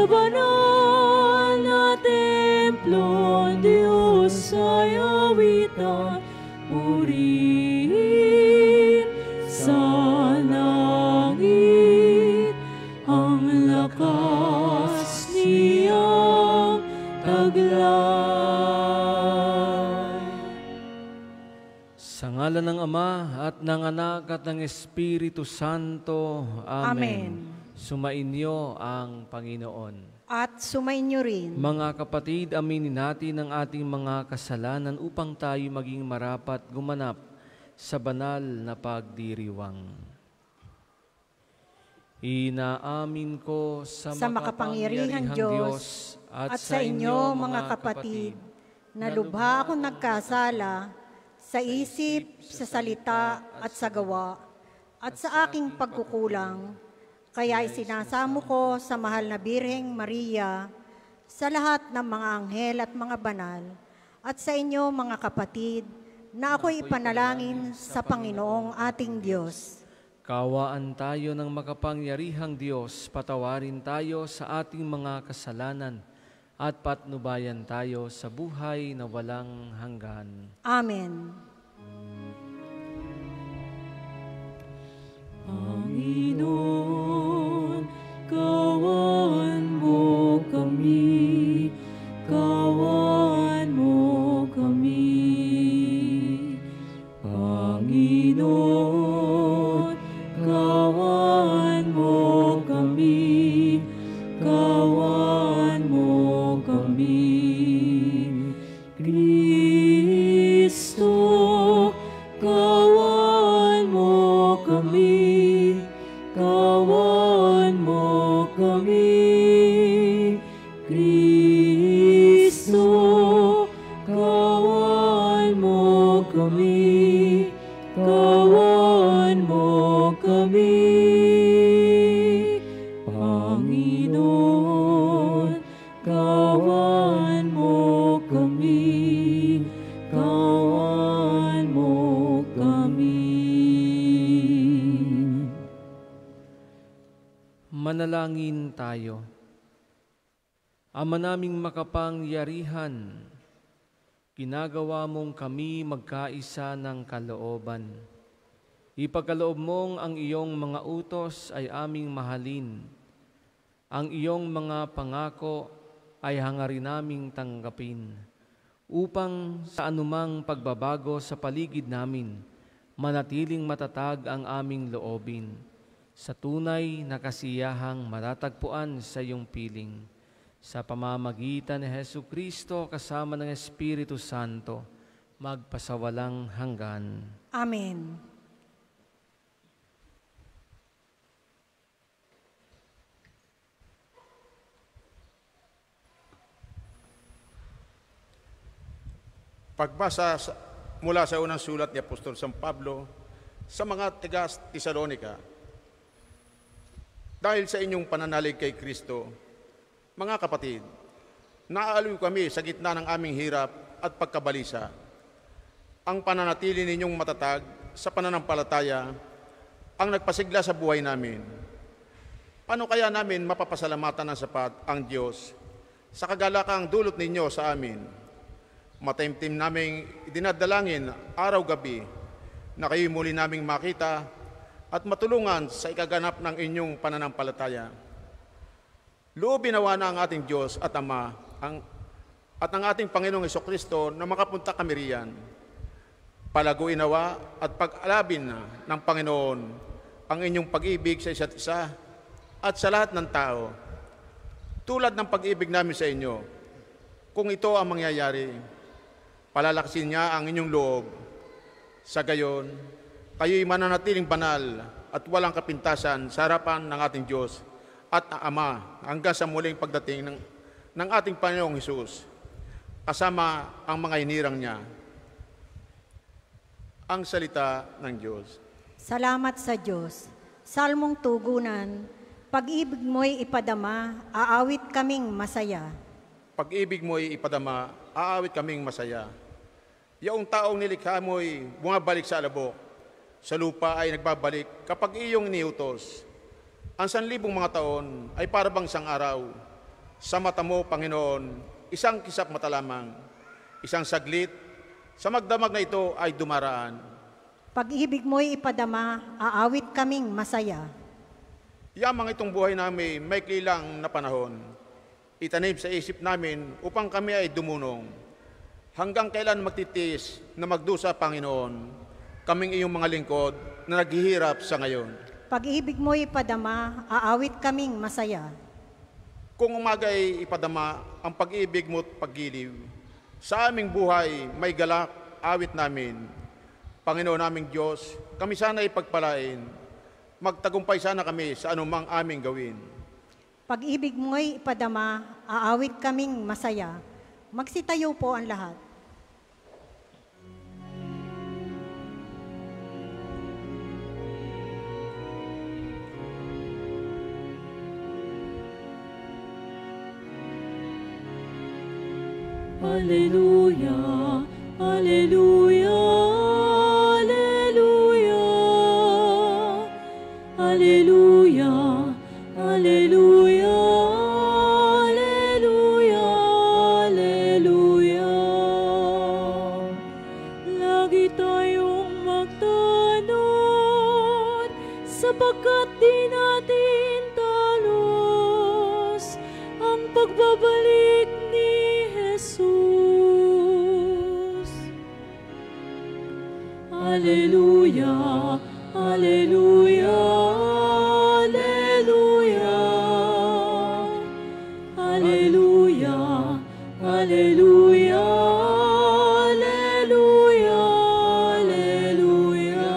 banal na templo, Diyos ay awitan, purihin sa langit ang lakas niyang taglay. Sa ngalan ng Ama at ng Anak at ng Espiritu Santo. Amen. Sumainyo ang Panginoon. At sumainyo rin. Mga kapatid, aminin natin ang ating mga kasalanan upang tayo maging marapat gumanap sa banal na pagdiriwang. Inaamin ko sa makapangyarihang Diyos at sa inyo mga kapatid, na lubha akong nagkasala sa isip, sa salita at sa gawa, at sa aking pagkukulang. Kaya isinasamo ko sa mahal na Birheng Maria, sa lahat ng mga anghel at mga banal, at sa inyo mga kapatid, na ako'y ipanalangin sa Panginoong ating Diyos. Kaawaan tayo ng makapangyarihang Diyos, patawarin tayo sa ating mga kasalanan, at patnubayan tayo sa buhay na walang hanggan. Amen. Panginoon, kawan mo kami, kawan mo kami. Panginoon, kawan mo kami, kawan mo kami. Kristo, kawan mo kami. Kawan mo kami, Kristo, kawan mo kami, kawan mo kami. Panginoon, kawan mo kami, kawan mo kami. Manalangin tayo. Ama naming makapangyarihan, ginagawa mong kami magkaisa ng kalooban. Ipagkaloob mong ang iyong mga utos ay aming mahalin. Ang iyong mga pangako ay hangarin naming tanggapin, upang sa anumang pagbabago sa paligid namin, manatiling matatag ang aming loobin. Sa tunay na kasiyahang matatagpuan sa iyong piling, sa pamamagitan ni Jesucristo kasama ng Espiritu Santo, magpasawalang hanggan. Amen. Pagbasa mula sa unang sulat ni Apostol San Pablo sa mga taga-Tesalonika. Dahil sa inyong pananalig kay Kristo, mga kapatid, naaaliw kami sa gitna ng aming hirap at pagkabalisa. Ang pananatili ninyong matatag sa pananampalataya ang nagpasigla sa buhay namin. Paano kaya namin mapapasalamatan ng sapat ang Diyos sa kagalakang dulot ninyo sa amin? Mataimtim naming dinadalangin araw-gabi na kayo muli naming makita at matulungan sa ikaganap ng inyong pananampalataya. Loobin nawa na ang ating Diyos at Ama at ang ating Panginoong Hesukristo na makapunta kami riyan. Palaguin nawa at pag-alabin na ng Panginoon ang inyong pag-ibig sa isa't isa at sa lahat ng tao. Tulad ng pag-ibig namin sa inyo, kung ito ang mangyayari, palalakasin niya ang inyong loob. Sa gayon, kayo'y mananatiling banal at walang kapintasan sa harapan ng ating Diyos at Ama hanggang sa muling pagdating ng ating Panginoong Hesus, kasama ang mga hinirang niya. Ang salita ng Diyos. Salamat sa Diyos. Salmong tugunan, pag-ibig mo'y ipadama, aawit kaming masaya. Pag-ibig mo'y ipadama, aawit kaming masaya. Yaong taong nilikha mo'y bumabalik sa alabok, sa lupa ay nagbabalik kapag iyong iniutos. Ang 1,000 mga taon ay parabang isang araw, Sa mata mo, Panginoon, isang kisap mata lamang, isang saglit, sa magdamag na ito ay dumaraan. Pag-ibig mo'y ipadama, aawit kaming masaya. Yamang itong buhay namin may kilang na panahon. Itanim sa isip namin upang kami ay dumunong. Hanggang kailan magtitiis na magdusa, Panginoon, kaming iyong mga lingkod na naghihirap sa ngayon. Pag-ibig mo'y ipadama, aawit kaming masaya. Kung umaga ay ipadama ang pag-ibig mo't paggiliw, sa aming buhay may galak, awit namin. Panginoon naming Diyos, kami sana ipagpalain. Magtagumpay sana kami sa anumang aming gawin. Pag-ibig mo'y ipadama, aawit kaming masaya. Magsitayo po ang lahat. Alleluia, alleluia, alleluia, alleluia, alleluia, alleluia, alleluia. Lagi tayong magtanod, sapagkat di natin talos ang pagbabalik ni Jesus. Alleluia, alleluia, alleluia, alleluia, alleluia, alleluia, alleluia.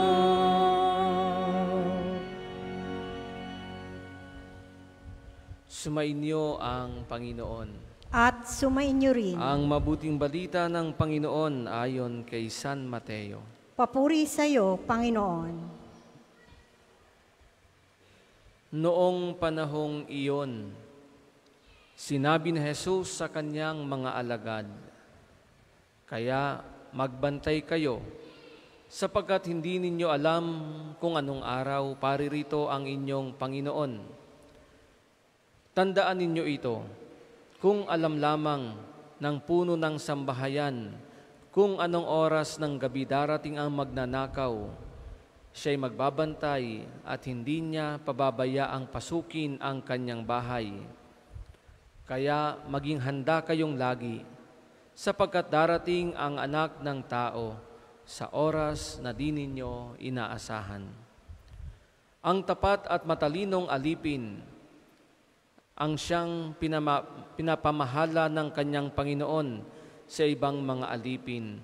Sumainyo ang Panginoon. At sumainyo rin. Ang mabuting balita ng Panginoon ayon kay San Mateo. Papuri sa iyo, Panginoon. Noong panahong iyon, sinabi ni Jesus sa kanyang mga alagad, "Kaya magbantay kayo, sapagkat hindi ninyo alam kung anong araw paririto ang inyong Panginoon. Tandaan ninyo ito, kung alam lamang ng puno ng sambahayan kung anong oras ng gabi darating ang magnanakaw, siya'y magbabantay at hindi niya pababayaang pasukin ang kanyang bahay. Kaya maging handa kayong lagi, sapagkat darating ang Anak ng Tao sa oras na di ninyo inaasahan. Ang tapat at matalinong alipin ang siyang pinapamahala ng kanyang Panginoon sa ibang mga alipin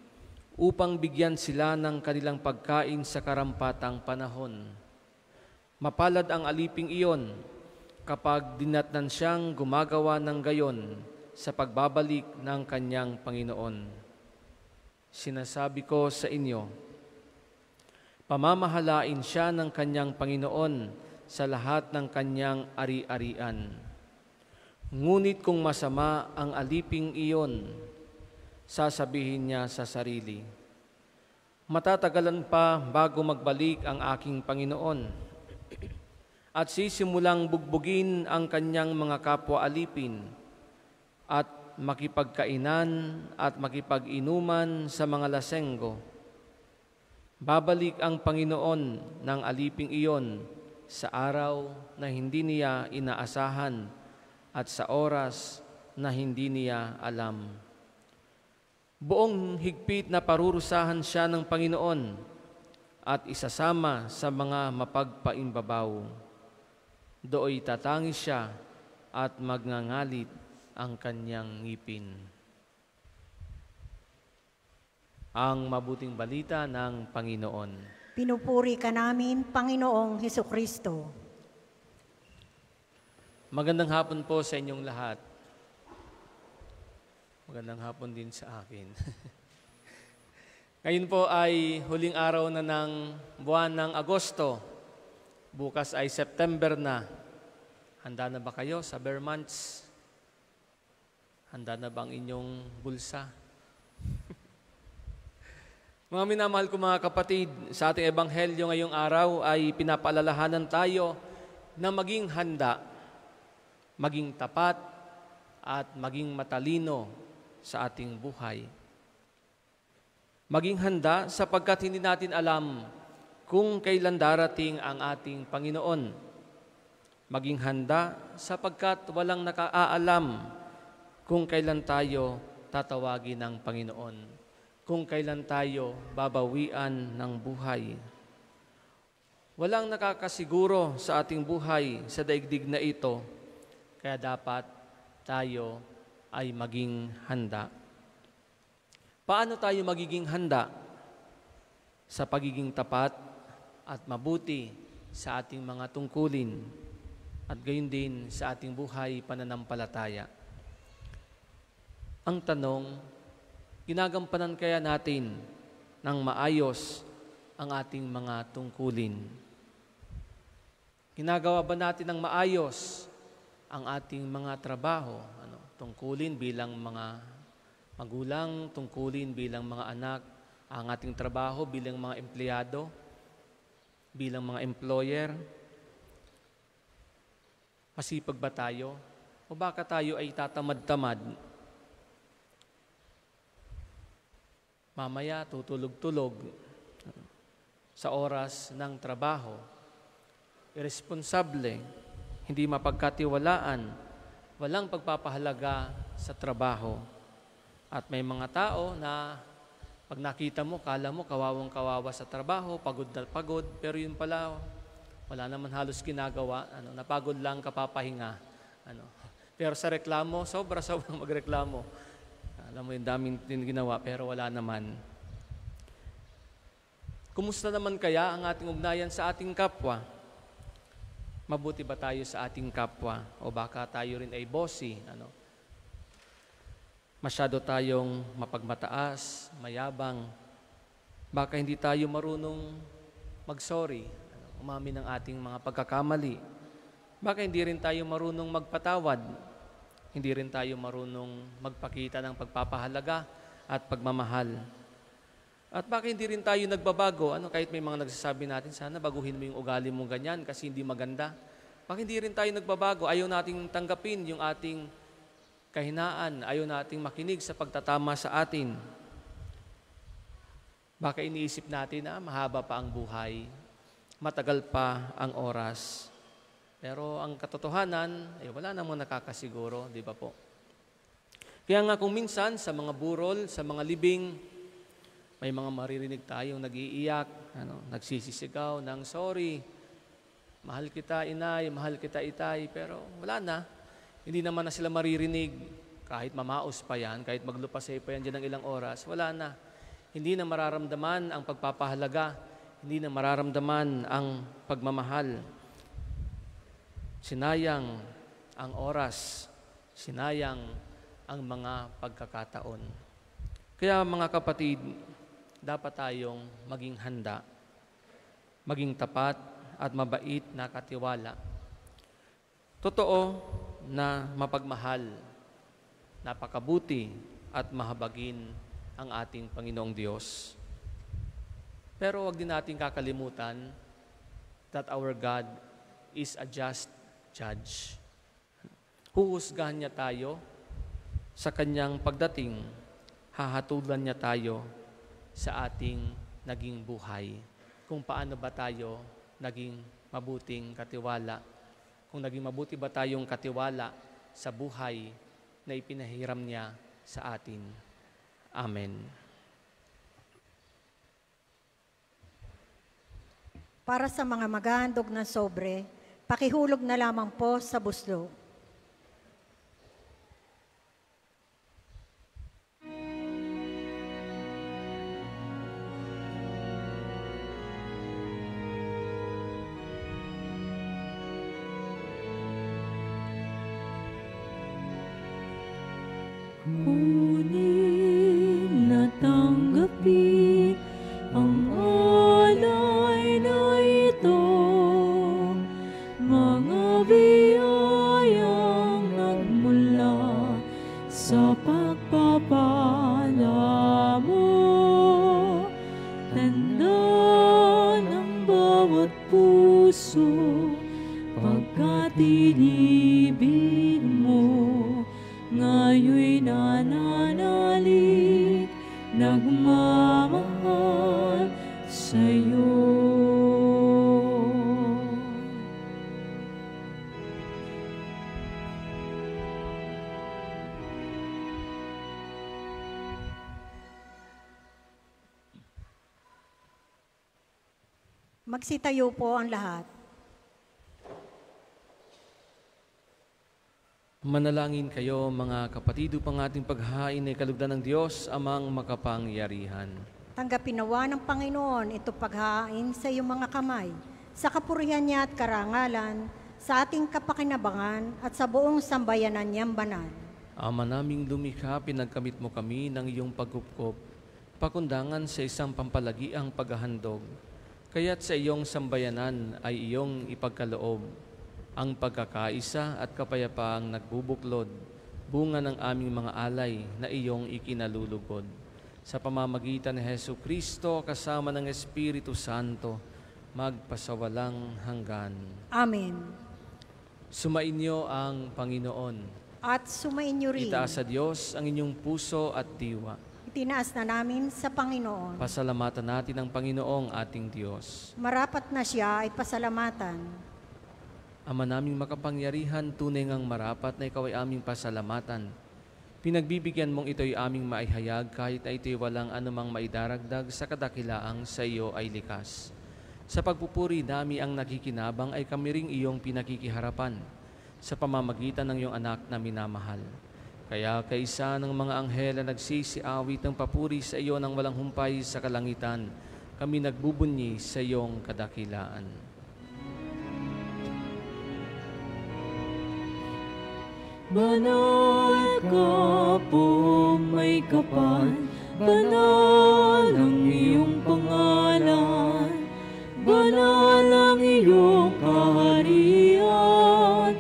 upang bigyan sila ng kanilang pagkain sa karampatang panahon. Mapalad ang aliping iyon kapag dinatnan siyang gumagawa ng gayon sa pagbabalik ng kanyang Panginoon. Sinasabi ko sa inyo, pamamahalain siya ng kanyang Panginoon sa lahat ng kanyang ari-arian. Ngunit kung masama ang aliping iyon, sasabihin niya sa sarili, matatagalan pa bago magbalik ang aking Panginoon, at sisimulang bugbugin ang kanyang mga kapwa-alipin at makipagkainan at makipag-inuman sa mga lasenggo. Babalik ang Panginoon ng aliping iyon sa araw na hindi niya inaasahan at sa oras na hindi niya alam. Buong higpit na parurusahan siya ng Panginoon at isasama sa mga mapagpaimbabaw. Dooy tatangis siya at magngangalit ang kanyang ngipin. Ang mabuting balita ng Panginoon. Pinupuri ka namin, Panginoong Hesukristo. Magandang hapon po sa inyong lahat. Magandang hapon din sa akin. Ngayon po ay huling araw na ng buwan ng Agosto. Bukas ay September na. Handa na ba kayo sa bare months? Handa na ba ang inyong bulsa? Mga minamahal ko mga kapatid, sa ating ebanghelyo ngayong araw ay pinapaalalahanan tayo na maging handa, maging tapat, at maging matalino sa ating buhay. Maging handa sapagkat hindi natin alam kung kailan darating ang ating Panginoon. Maging handa sapagkat walang nakaalam kung kailan tayo tatawagin ng Panginoon, kung kailan tayo babawian ng buhay. Walang nakakasiguro sa ating buhay sa daigdig na ito, kaya dapat tayo ay maging handa. Paano tayo magiging handa? Sa pagiging tapat at mabuti sa ating mga tungkulin at gayon din sa ating buhay pananampalataya. Ang tanong, ginagampanan kaya natin ng maayos ang ating mga tungkulin? Ginagawa ba natin ng maayos ang ating mga trabaho? Tungkulin bilang mga magulang, tungkulin bilang mga anak, ang ating trabaho bilang mga empleyado, bilang mga employer. Masipag ba tayo? O baka tayo ay tatamad-tamad? Mamaya tutulog-tulog sa oras ng trabaho. Irresponsable, hindi mapagkatiwalaan, walang pagpapahalaga sa trabaho. At may mga tao na pag nakita mo, kala mo kawawang-kawawa sa trabaho, pagod na pagod, pero yun pala, wala naman halos ginagawa, napagod lang, kapapahinga. Pero sa reklamo, sobrang magreklamo. Alam mo, yung daming din ginawa, pero wala naman. Kumusta naman kaya ang ating ugnayan sa ating kapwa? Mabuti ba tayo sa ating kapwa? O baka tayo rin ay bossy, Masyado tayong mapagmataas, mayabang. Baka hindi tayo marunong mag-sorry, umamin ng ating mga pagkakamali. Baka hindi rin tayo marunong magpatawad. Hindi rin tayo marunong magpakita ng pagpapahalaga at pagmamahal. At baka hindi rin tayo nagbabago. Kahit may mga nagsasabi natin, sana baguhin mo yung ugali mong ganyan kasi hindi maganda. Baka hindi rin tayo nagbabago. Ayaw nating tanggapin yung ating kahinaan, ayaw nating makinig sa pagtatama sa atin. Baka iniisip natin na mahaba pa ang buhay, matagal pa ang oras. Pero ang katotohanan, wala namang nakakasiguro, di ba po? Kaya nga kung minsan sa mga burol, sa mga libing, may mga maririnig tayong nag-iiyak, nagsisisigaw ng sorry, mahal kita inay, mahal kita itay, pero wala na. Hindi naman na sila maririnig, kahit mamaos pa yan, kahit maglupasay pa yan dyan ng ilang oras, wala na. Hindi na mararamdaman ang pagpapahalaga, hindi na mararamdaman ang pagmamahal. Sinayang ang oras, sinayang ang mga pagkakataon. Kaya mga kapatid, dapat tayong maging handa, maging tapat at mabait na katiwala. Totoo na mapagmahal, napakabuti at mahabagin ang ating Panginoong Diyos. Pero wag din natin kakalimutan that our God is a just judge. Huhusgahan niya tayo sa kanyang pagdating, hahatulan niya tayo sa ating naging buhay. Kung paano ba tayo naging mabuting katiwala. Kung naging mabuti ba tayong katiwala sa buhay na ipinahiram niya sa atin. Amen. Para sa mga maghahandog na sobre, pakihulog na lamang po sa buslo. Kunin na tanggapin ang alay na ito, mga biyayang nagmula sa pagpapala mo. Tanda ng bawat puso, pagkat inibig mo ngayoy nananalig, nagmamahal sa'yo. Magsitayo po ang lahat. Manalangin kayo mga kapatid upang ating paghahain ay kalugdan ng Diyos amang makapangyarihan. Tanggapin nawa ng Panginoon ito paghahain sa iyong mga kamay, sa kapurihan niya at karangalan, sa ating kapakinabangan at sa buong sambayanan niyang banal. Ama naming lumikha, pinagkamit mo kami ng iyong pagkupkop, pakundangan sa isang pampalagiang paghahandog. Kaya't sa iyong sambayanan ay iyong ipagkaloob ang pagkakaisa at kapayapaang nagbubuklod, bunga ng aming mga alay na iyong ikinalulugod. Sa pamamagitan ni Jesucristo kasama ng Espiritu Santo, magpasawalang hanggan. Amen. Sumainyo ang Panginoon. At sumainyo rin. Itaas sa Diyos ang inyong puso at diwa. Itinaas na namin sa Panginoon. Pasalamatan natin ang Panginoong ating Diyos. Marapat na siya ay pasalamatan. Ama naming makapangyarihan, tunay ngang marapat na ikaw ay aming pasalamatan. Pinagbibigyan mong ito'y aming maihayag kahit na ito'y walang anumang maidaragdag sa kadakilaang sa iyo ay likas. Sa pagpupuri nami ang nakikinabang ay kami ring iyong pinakikiharapan sa pamamagitan ng iyong anak na minamahal. Kaya kaisa ng mga anghel na nagsisiawit ng papuri sa iyo ng walang humpay sa kalangitan, kami nagbubunyi sa iyong kadakilaan. Banal ka po may kapal, banal ang iyong pangalan, banal ang iyong kaharian.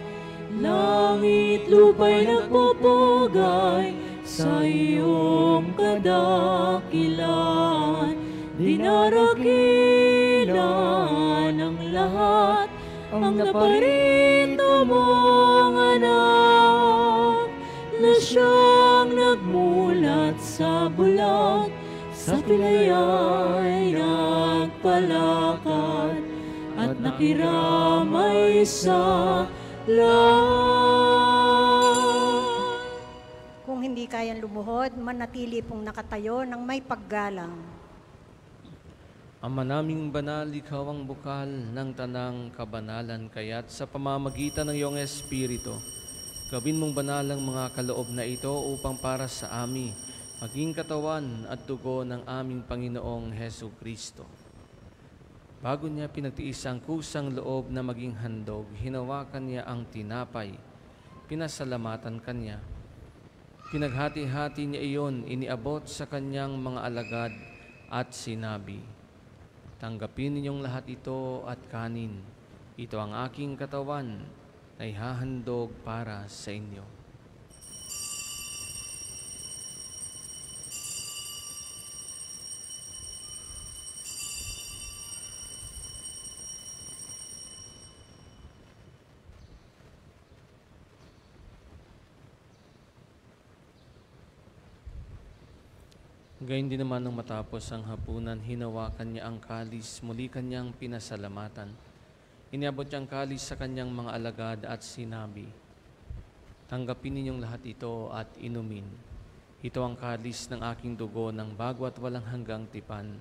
Langit lupa'y nagpupugay sa iyong kadakilan. Dinarakilan ng lahat ang naparito mong anak, na siyang nagmulat sa bulat, sa pilaya'y nagpalakad, at nakiramay sa lahat. Kung hindi kayang lumuhod, manatili pong nakatayo ng may paggalang. Ama naming banal, ikaw ang bukal ng tanang kabanalan, kaya't sa pamamagitan ng iyong Espiritu, gawin mong banal ang mga kaloob na ito upang para sa amin, maging katawan at dugo ng aming Panginoong Jesucristo. Bago niya pinagtiis ang kusang loob na maging handog, hinawakan niya ang tinapay, pinasalamatan kanya. Pinaghati-hati niya iyon, iniabot sa kanyang mga alagad at sinabi, "Tanggapin ninyong lahat ito at kanin. Ito ang aking katawan na ihahandog para sa inyo." Gayun din naman nang matapos ang hapunan, hinawakan niya ang kalis, muli kanyang pinasalamatan. Iniabot niya ang kalis sa kanyang mga alagad at sinabi, "Tanggapin ninyong lahat ito at inumin. Ito ang kalis ng aking dugo ng bago at walang hanggang tipan.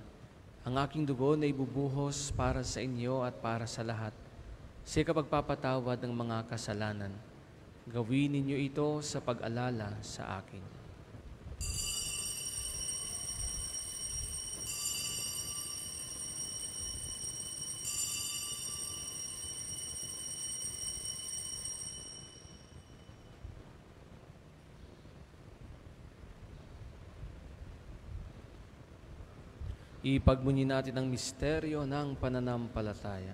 Ang aking dugo na ibubuhos para sa inyo at para sa lahat, sa kapagpapatawad ng mga kasalanan. Gawin ninyo ito sa pag-alala sa akin." Ipagmunyi natin ang misteryo ng pananampalataya.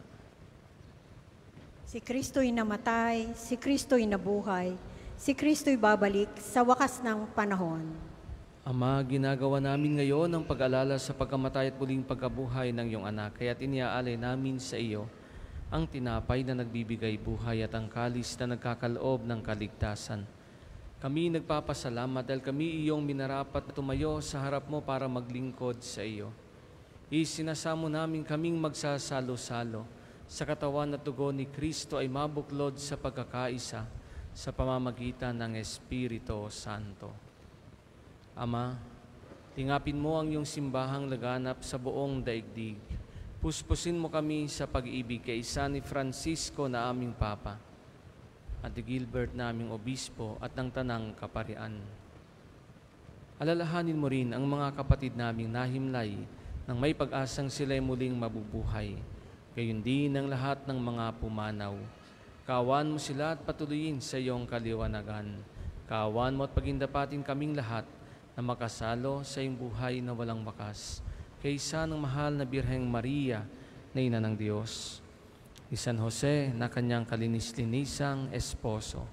Si Kristo'y namatay, si Kristo'y nabuhay, si Kristo'y babalik sa wakas ng panahon. Ama, ginagawa namin ngayon ang pag-alala sa pagkamatay at muling pagkabuhay ng iyong anak, kaya't iniaalay namin sa iyo ang tinapay na nagbibigay buhay at ang kalis na nagkakaloob ng kaligtasan. Kami nagpapasalamat dahil kami iyong minarapat na tumayo sa harap mo para maglingkod sa iyo. Isinasamo namin kaming magsasalo-salo sa katawan at dugo ni Kristo ay mabuklod sa pagkakaisa sa pamamagitan ng Espiritu Santo. Ama, tingapin mo ang iyong simbahang laganap sa buong daigdig. Puspusin mo kami sa pag-ibig kay isa ni Francisco na aming Papa at ni Gilbert na aming Obispo at ng Tanang Kaparian. Alalahanin mo rin ang mga kapatid naming nahimlay nang may pag-asang sila'y muling mabubuhay. Gayon din ang lahat ng mga pumanaw. Kawan mo sila at patuloyin sa iyong kaliwanagan. Kawan mo at pagindapatin kaming lahat na makasalo sa iyong buhay na walang wakas. Kaysa ng mahal na Birheng Maria na Ina ng Diyos, ni San Jose na kanyang kalinis-linisang esposo,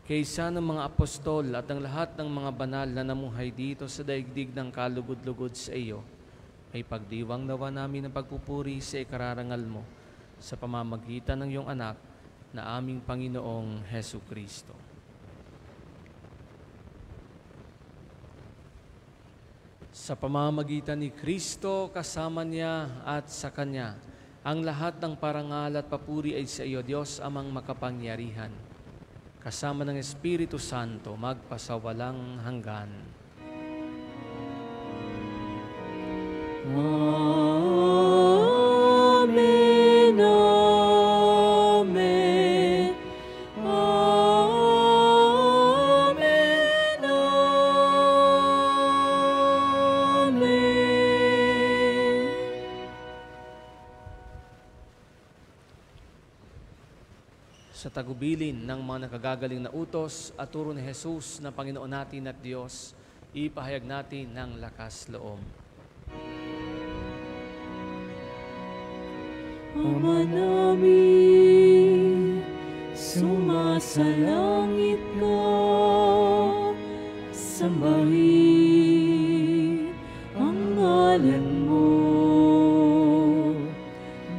kaysa ng mga apostol at ang lahat ng mga banal na namuhay dito sa daigdig ng kalugod-lugod sa iyo, ay pagdiwang nawa namin ang pagpupuri sa ikararangal mo sa pamamagitan ng iyong anak na aming Panginoong Hesu Kristo. Sa pamamagitan ni Kristo, kasama niya at sa Kanya, ang lahat ng parangal at papuri ay sa iyo, Diyos amang makapangyarihan. Kasama ng Espiritu Santo, magpasawalang hanggan. Amen, amen, amen, amen. Sa tagubilin ng mga nakagagaling na utos at turo ni Jesus na Panginoon natin at Diyos, ipahayag natin ng lakas loob. Ama namin, sumasalangit ka, sambahin ang ngalan mo,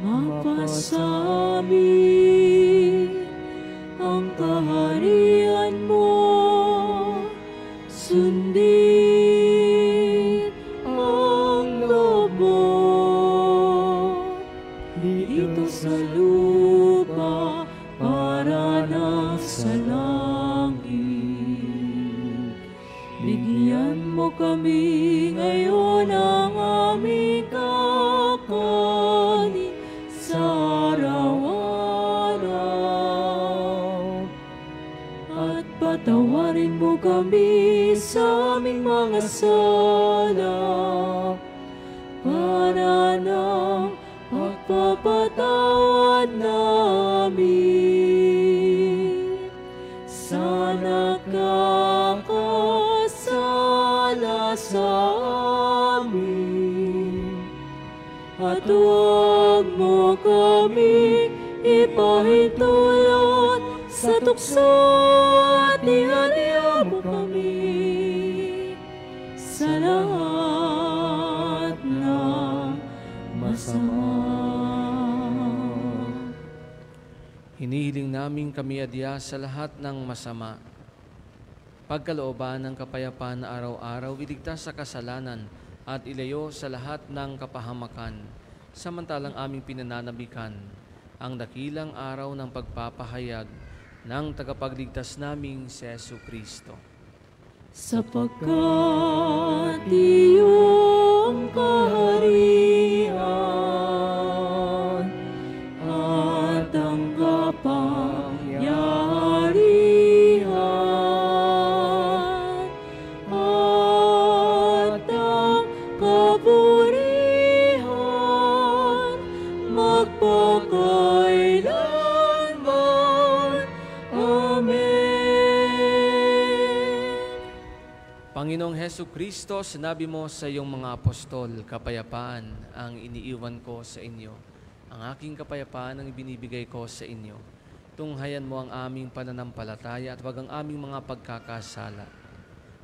mapasamin ang kaharian mo, sundin ang loob mo dito sa lupa para na sa langit. Bigyan mo kami ngayon ang aming kakanin sa araw-araw. At patawarin mo kami sa aming mga sala para ng pagpapatawad namin sa nakakasala sa amin. At huwag mo kami ipahintulot sa tukso at ihanda mo kami sa lahat ng masama. Hinihiling namin kami adya sa lahat ng masama. Pagkalooban ng kapayapaan na araw-araw, iligtas sa kasalanan at ilayo sa lahat ng kapahamakan, samantalang aming pinananabikan ang dakilang araw ng pagpapahayag ng tagapagligtas naming si Jesu Kristo. Sapagkat iyong kaharian at ang kapangyarihan at ang kapurihan magpakailanman. Amen. Panginoong Hesu Kristo, sinabi mo sa iyong mga apostol, kapayapaan ang iniiwan ko sa inyo. Ang aking kapayapaan ang ibinibigay ko sa inyo. Tunghayan mo ang aming pananampalataya at wag ang aming mga pagkakasala.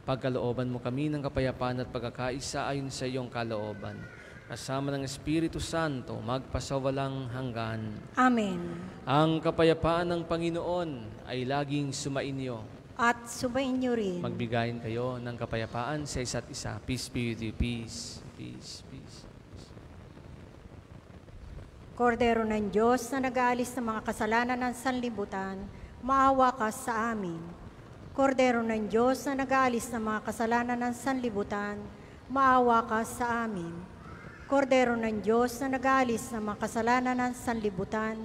Pagkalooban mo kami ng kapayapaan at pagkakaisa ayon sa iyong kalooban. Kasama ng Espiritu Santo, magpasawalang hanggan. Amen. Ang kapayapaan ng Panginoon ay laging sumainyo. At sumainyo rin. Magbigayin kayo ng kapayapaan sa isa't isa. Peace be with you. Peace. Peace. Peace. Kordero ng Diyos na nag-aalis ng mga kasalanan ng sanlibutan, maawa ka sa amin. Kordero ng Diyos na nag-aalis ng mga kasalanan ng sanlibutan, maawa ka sa amin. Kordero ng Diyos na nag-aalis ng mga kasalanan ng sanlibutan,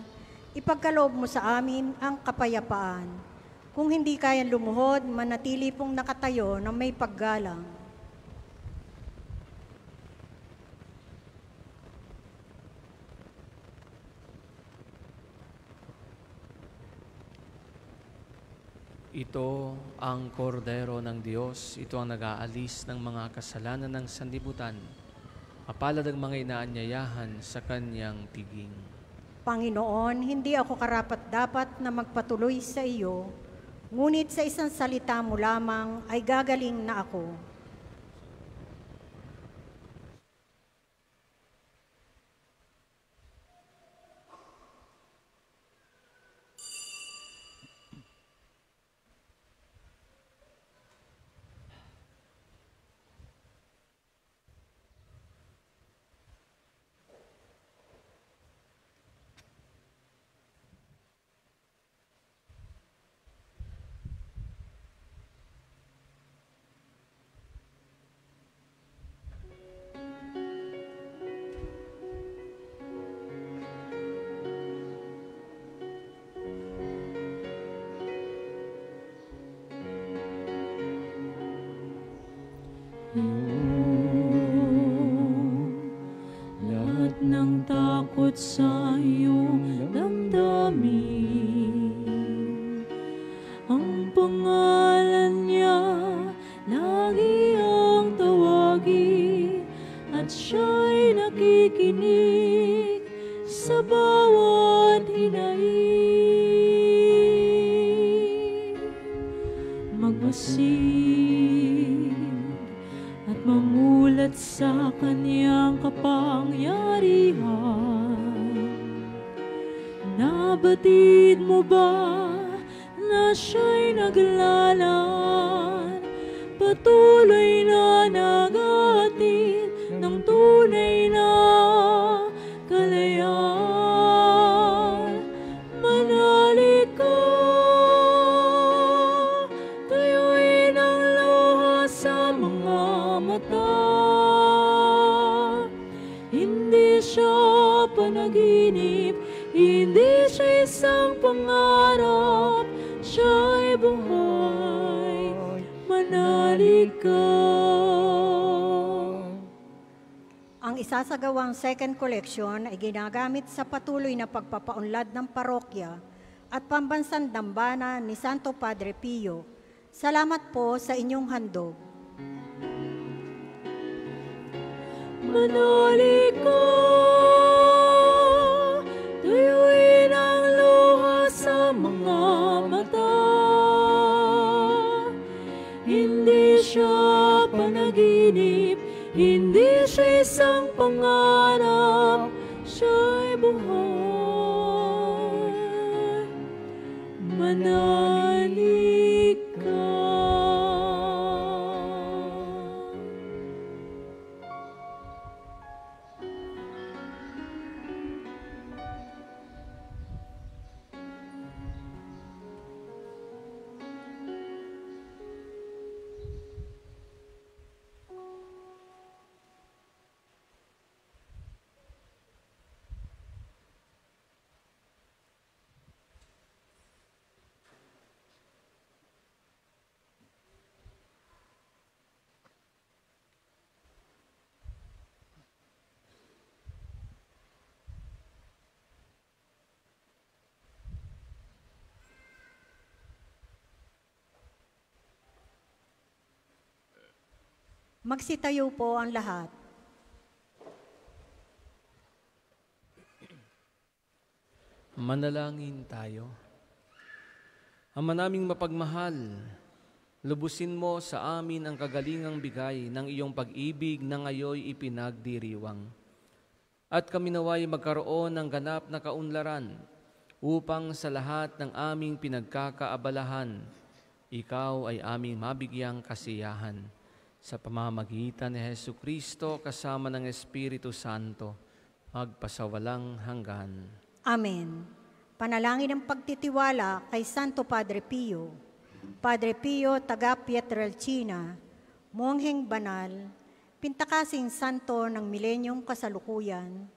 ipagkaloob mo sa amin ang kapayapaan. Kung hindi kayang lumuhod, manatili pong nakatayo ng may paggalang. Ito ang kordero ng Diyos, ito ang nag-aalis ng mga kasalanan ng sanlibutan. Mapalad ang mga inaanyayahan sa kanyang piging. Panginoon, hindi ako karapat-dapat na magpatuloy sa iyo, ngunit sa isang salita mo lamang ay gagaling na ako. Lahat ng takot sa iyong damdamin, ang pangalan niya lagi ang tawagin, at siya'y nakikinig sa bawat hinaing. Magmasid at mamulat sa kanyang kapangyarihan. Nabatid mo ba na siya'y naglalaan, patuloy na naghatid ng tunay na kalayaan? Manalig ka, tuyuin ang luha sa mga mata. Hindi siya panaginip, hindi siya isang pangarap, siya'y buhay. Manalig ka. Ang isasagawang second collection ay ginagamit sa patuloy na pagpapaunlad ng parokya at pambansang dambana ni Santo Padre Pio. Salamat po sa inyong handog. Manalig ka, tuyuin ang luha sa mga mata. Hindi siya panaginip, hindi siya isang pangarap, siya'y buhay. Manalig ka. Magsitayo po ang lahat. Manalangin tayo. Ama naming mapagmahal, lubusin mo sa amin ang kagalingang bigay ng iyong pag-ibig na ngayoy ipinagdiriwang. At kami naway magkaroon ng ganap na kaunlaran upang sa lahat ng aming pinagkakaabalahan, Ikaw ay aming mabigyang kasiyahan sa pamamagitan ni Jesucristo kasama ng Espiritu Santo, magpasawalang hanggan. Amen. Panalangin ng pagtitiwala kay Santo Padre Pio. Padre Pio, taga Pietrelcina, mongheng banal, pintakasing santo ng milenyong kasalukuyan,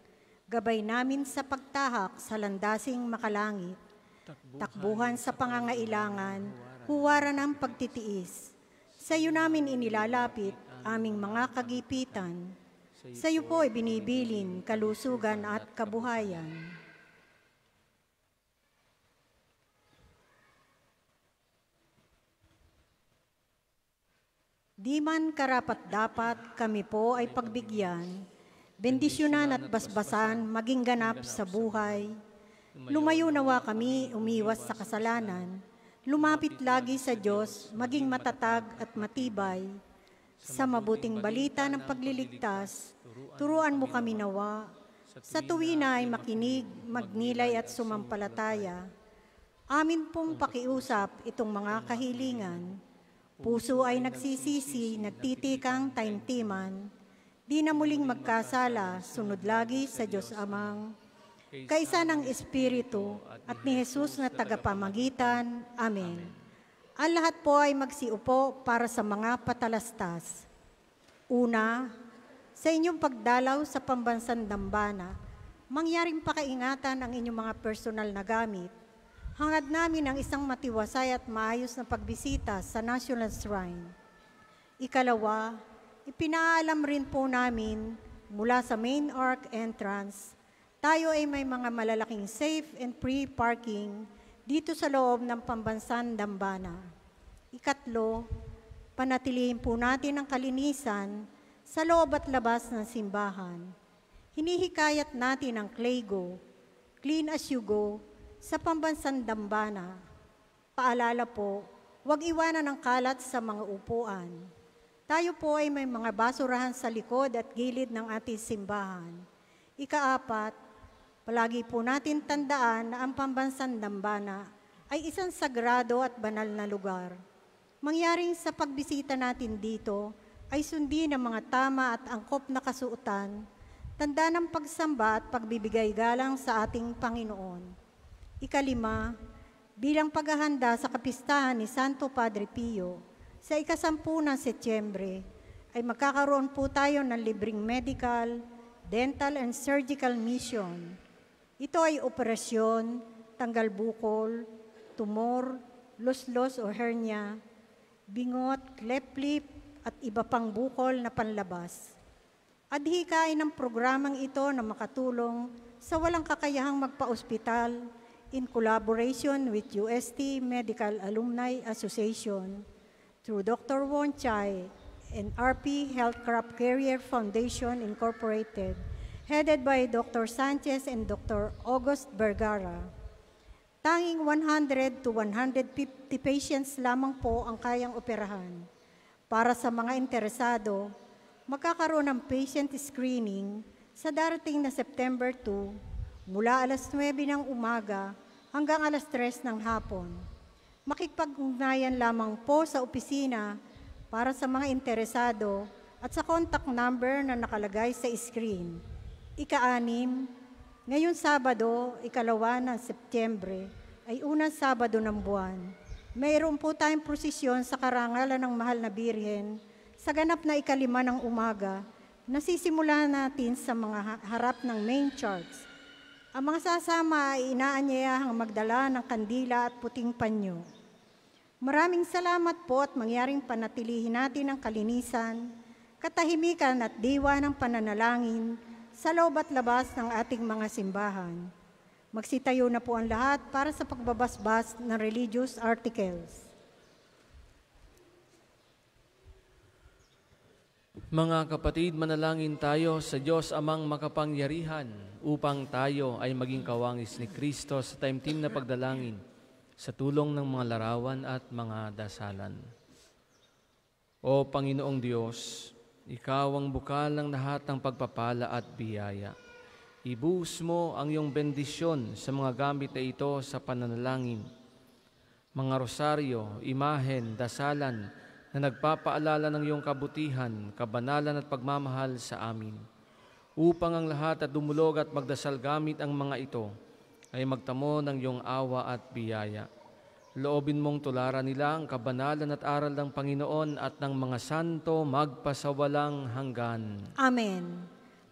gabay namin sa pagtahak sa landasing makalangit, takbuhan sa pangangailangan, huwaran ng pagtitiis. Sa iyo namin inilalapit aming mga kagipitan. Sa iyo po ibinibilin kalusugan at kabuhayan. Di man karapat-dapat kami po ay pagbigyan, bendisyonan at basbasan maging ganap sa buhay. Lumayo nawa kami umiwas sa kasalanan, lumapit lagi sa Diyos, maging matatag at matibay. Sa mabuting balita ng pagliligtas, turuan mo kami nawa. Sa tuwina ay makinig, magnilay at sumampalataya. Amin pong pakiusap itong mga kahilingan. Puso ay nagsisisi, nagtitikang taimtiman. Di na muling magkasala, sunod lagi sa Diyos Amang. Kaisa ng Espiritu at ni Jesus na tagapamagitan. Amen. Ang lahat po ay magsiupo para sa mga patalastas. Una, sa inyong pagdalaw sa pambansang dambana, mangyaring pakaingatan ang inyong mga personal na gamit. Hangad namin ang isang matiwasay at maayos na pagbisita sa National Shrine. Ikalawa, ipinaalam rin po namin mula sa main arc entrance, tayo ay may mga malalaking safe and free parking dito sa loob ng pambansang dambana. Ikatlo, panatilihin po natin ang kalinisan sa loob at labas ng simbahan. Hinihikayat natin ang Claygo, Clean as you go, sa pambansang dambana. Paalala po, huwag iwanan ang kalat sa mga upuan. Tayo po ay may mga basurahan sa likod at gilid ng ating simbahan. Ikaapat, palagi po natin tandaan na ang pambansang dambana ay isang sagrado at banal na lugar. Mangyaring sa pagbisita natin dito ay sundin ang mga tama at angkop na kasuotan, tanda ng pagsamba at pagbibigay galang sa ating Panginoon. Ikalima, bilang paghahanda sa kapistahan ni Santo Padre Pio, sa ika-10 ng Setyembre, ay magkakaroon po tayo ng libreng medical, dental and surgical mission. Ito ay operasyon, tanggal bukol, tumor, luslos o hernia, bingot, cleft lip, at iba pang bukol na panlabas. Adhikain ng programang ito na makatulong sa walang kakayahang magpa-ospital in collaboration with UST Medical Alumni Association through Dr. Won Chai and RP Health Crop Carrier Foundation Incorporated, headed by Dr. Sanchez and Dr. August Vergara. Tanging 100 to 150 patients lamang po ang kayang operahan. Para sa mga interesado, magkakaroon ng patient screening sa darating na September 2 mula alas 9 ng umaga hanggang alas 3 ng hapon. Makipag-ugnayan lamang po sa opisina para sa mga interesado at sa contact number na nakalagay sa screen. Ika-6, ngayon Sabado, 2 ng Setyembre, ay unang Sabado ng buwan. Mayroon po tayong prosesyon sa karangalan ng Mahal na Birhen sa ganap na 5 ng umaga. Nasisimula natin sa mga harap ng main church. Ang mga sasama ay inaanyayahang magdala ng kandila at puting panyo. Maraming salamat po at mangyaring panatilihin natin ang kalinisan, katahimikan at diwa ng pananalangin sa loob at labas ng ating mga simbahan. Magsitayo na po ang lahat para sa pagbabasbas ng religious articles. Mga kapatid, manalangin tayo sa Diyos Amang makapangyarihan upang tayo ay maging kawangis ni Kristo sa taimtim na pagdalangin sa tulong ng mga larawan at mga dasalan. O Panginoong Diyos, Ikaw ang bukal ng lahat ng pagpapala at biyaya. Ibuhos mo ang iyong bendisyon sa mga gamit na ito sa pananalangin. mga rosaryo, imahen, dasalan na nagpapaalala ng iyong kabutihan, kabanalan at pagmamahal sa amin. Upang ang lahat at dumulog at magdasal gamit ang mga ito ay magtamo ng iyong awa at biyaya. Loobin mong tularan nila ang kabanalan at aral ng Panginoon at ng mga santo magpasawalang hanggan. Amen.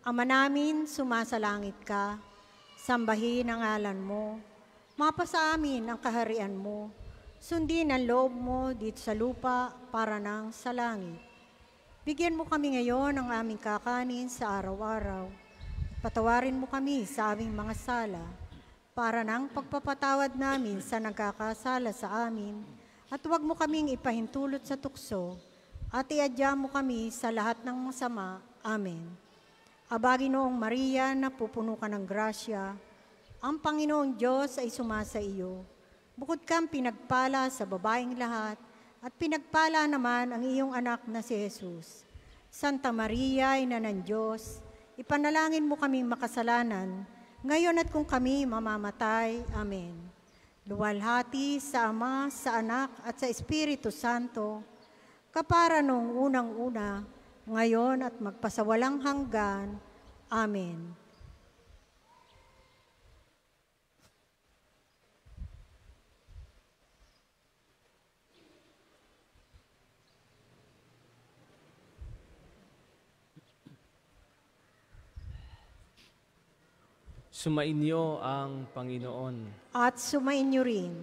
Ama namin, sumasalangit ka, sambahin ang ngalan mo, mapasa amin ang kaharian mo, sundin ang loob mo dito sa lupa para nang sa langit. Bigyan mo kami ngayon ng aming kakanin sa araw-araw. Patawarin mo kami sa aming mga sala, para nang pagpapatawad namin sa nagkakasala sa amin, at huwag mo kaming ipahintulot sa tukso, at iadya mo kami sa lahat ng masama. Amen. Aba, Ginoong Maria, na pupuno ka ng grasya, ang Panginoong Diyos ay sumasa iyo. Bukod kang pinagpala sa babaeng lahat, at pinagpala naman ang iyong anak na si Jesus. Santa Maria, Ina ng Diyos, ipanalangin mo kaming makasalanan, ngayon at kung kami mamamatay. Amen. Luwalhati sa Ama, sa Anak, at sa Espiritu Santo, kapara nung unang-una, ngayon at magpasawalang hanggan. Amen. Sumainyo ang Panginoon. At sumainyo rin.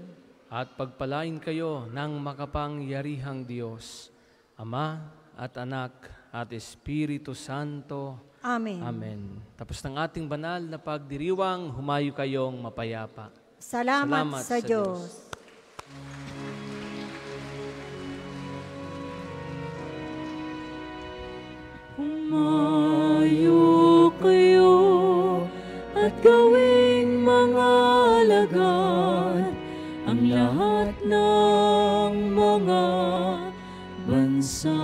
At pagpalain kayo ng makapangyarihang Diyos, Ama at Anak at Espiritu Santo. Amen. Amen. Tapos ng ating banal na pagdiriwang, humayo kayong mapayapa. Salamat sa Diyos. Humayo kayo at gawing mga alagad ang lahat ng mga bansa.